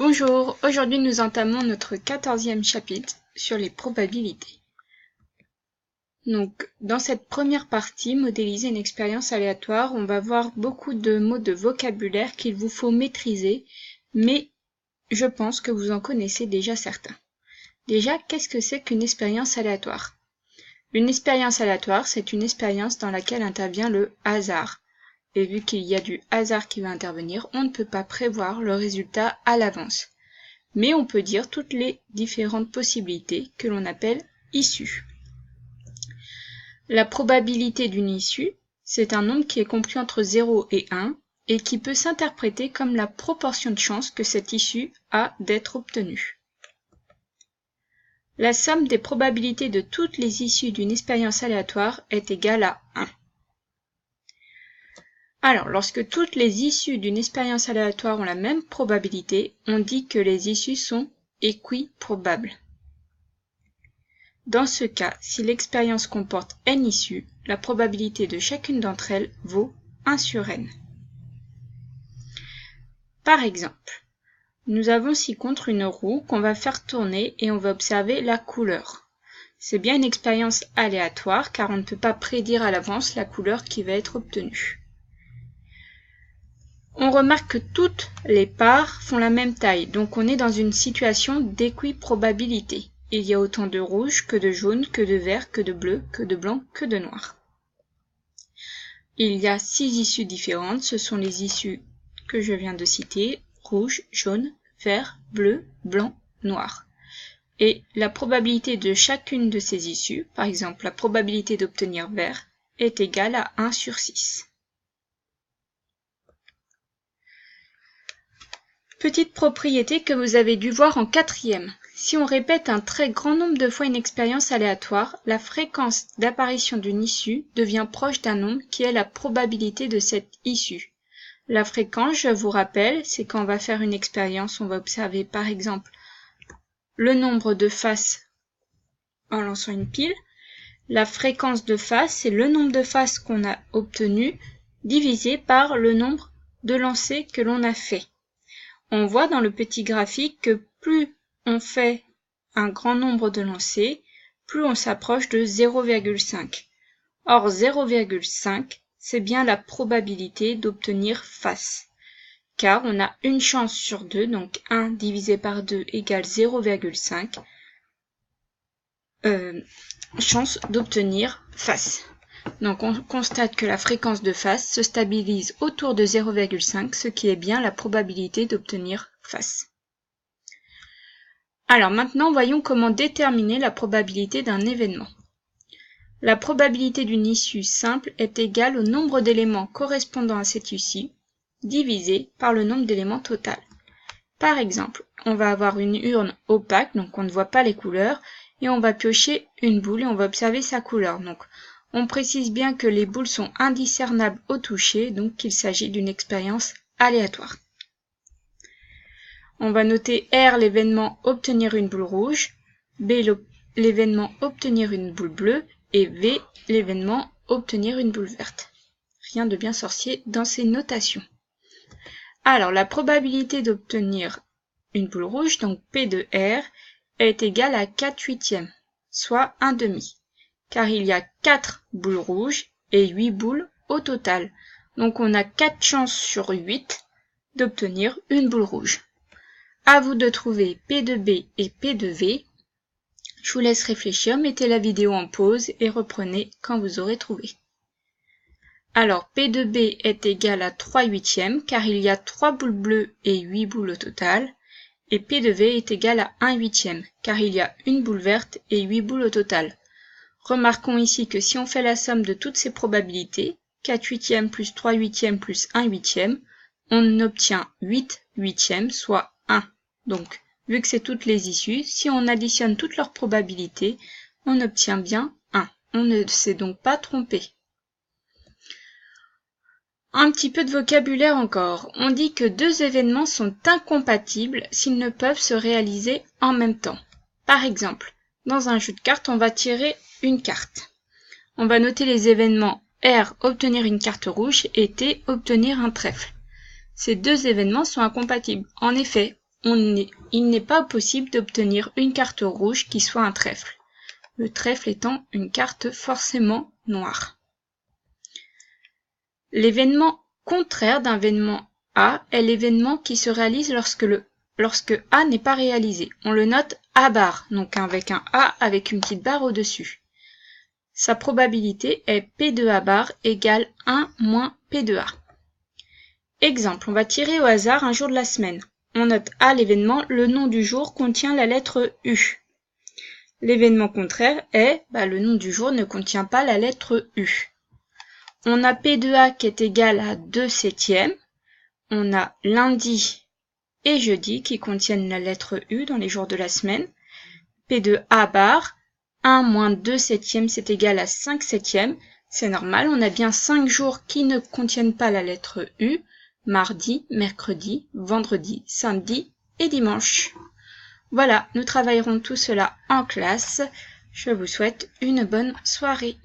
Bonjour, aujourd'hui nous entamons notre 14e chapitre sur les probabilités. Donc, dans cette première partie, modéliser une expérience aléatoire, on va voir beaucoup de mots de vocabulaire qu'il vous faut maîtriser, mais je pense que vous en connaissez déjà certains. Déjà, qu'est-ce que c'est qu'une expérience aléatoire? Une expérience aléatoire, c'est une expérience dans laquelle intervient le hasard. Et vu qu'il y a du hasard qui va intervenir, on ne peut pas prévoir le résultat à l'avance. Mais on peut dire toutes les différentes possibilités que l'on appelle issues. La probabilité d'une issue, c'est un nombre qui est compris entre 0 et 1 et qui peut s'interpréter comme la proportion de chances que cette issue a d'être obtenue. La somme des probabilités de toutes les issues d'une expérience aléatoire est égale à 1. Alors, lorsque toutes les issues d'une expérience aléatoire ont la même probabilité, on dit que les issues sont équiprobables. Dans ce cas, si l'expérience comporte n issues, la probabilité de chacune d'entre elles vaut 1 sur n. Par exemple, nous avons ci-contre une roue qu'on va faire tourner et on va observer la couleur. C'est bien une expérience aléatoire car on ne peut pas prédire à l'avance la couleur qui va être obtenue. On remarque que toutes les parts font la même taille, donc on est dans une situation d'équiprobabilité. Il y a autant de rouge que de jaune, que de vert, que de bleu, que de blanc, que de noir. Il y a 6 issues différentes, ce sont les issues que je viens de citer, rouge, jaune, vert, bleu, blanc, noir. Et la probabilité de chacune de ces issues, par exemple la probabilité d'obtenir vert, est égale à 1 sur 6. Petite propriété que vous avez dû voir en 4e. Si on répète un très grand nombre de fois une expérience aléatoire, la fréquence d'apparition d'une issue devient proche d'un nombre qui est la probabilité de cette issue. La fréquence, je vous rappelle, c'est quand on va faire une expérience, on va observer par exemple le nombre de faces en lançant une pile. La fréquence de faces, c'est le nombre de faces qu'on a obtenu divisé par le nombre de lancers que l'on a fait. On voit dans le petit graphique que plus on fait un grand nombre de lancers, plus on s'approche de 0,5. Or 0,5, c'est bien la probabilité d'obtenir face. Car on a une chance sur 2, donc 1 divisé par 2 égale 0,5, chance d'obtenir face. Donc on constate que la fréquence de face se stabilise autour de 0,5, ce qui est bien la probabilité d'obtenir face. Alors maintenant, voyons comment déterminer la probabilité d'un événement. La probabilité d'une issue simple est égale au nombre d'éléments correspondant à cette issue, divisé par le nombre d'éléments total. Par exemple, on va avoir une urne opaque, donc on ne voit pas les couleurs, et on va piocher une boule et on va observer sa couleur. Donc, on précise bien que les boules sont indiscernables au toucher, donc qu'il s'agit d'une expérience aléatoire. On va noter R l'événement obtenir une boule rouge, B l'événement obtenir une boule bleue et V l'événement obtenir une boule verte. Rien de bien sorcier dans ces notations. Alors la probabilité d'obtenir une boule rouge, donc P de R, est égale à 4/8, soit 1/2. Car il y a 4 boules rouges et 8 boules au total. Donc on a 4 chances sur 8 d'obtenir une boule rouge. À vous de trouver P de B et P de V. Je vous laisse réfléchir, mettez la vidéo en pause et reprenez quand vous aurez trouvé. Alors P de B est égal à 3/8 car il y a 3 boules bleues et 8 boules au total. Et P de V est égal à 1/8 car il y a une boule verte et 8 boules au total. Remarquons ici que si on fait la somme de toutes ces probabilités, 4/8 plus 3/8 plus 1/8, on obtient 8/8, soit 1. Donc, vu que c'est toutes les issues, si on additionne toutes leurs probabilités, on obtient bien 1. On ne s'est donc pas trompé. Un petit peu de vocabulaire encore. On dit que deux événements sont incompatibles s'ils ne peuvent se réaliser en même temps. Par exemple, dans un jeu de cartes, on va tirer une carte. On va noter les événements R, obtenir une carte rouge, et T, obtenir un trèfle. Ces deux événements sont incompatibles. En effet, il n'est pas possible d'obtenir une carte rouge qui soit un trèfle. Le trèfle étant une carte forcément noire. L'événement contraire d'un événement A est l'événement qui se réalise lorsque A n'est pas réalisé. On le note A bar, donc avec un A avec une petite barre au-dessus. Sa probabilité est P de A bar égale 1 moins P de A. Exemple, on va tirer au hasard un jour de la semaine. On note A l'événement, le nom du jour contient la lettre U. L'événement contraire est, le nom du jour ne contient pas la lettre U. On a P de A qui est égal à 2/7. On a lundi et jeudi qui contiennent la lettre U dans les jours de la semaine. P de A bar, 1 moins 2/7 c'est égal à 5/7. C'est normal, on a bien 5 jours qui ne contiennent pas la lettre U. Mardi, mercredi, vendredi, samedi et dimanche. Voilà, nous travaillerons tout cela en classe. Je vous souhaite une bonne soirée.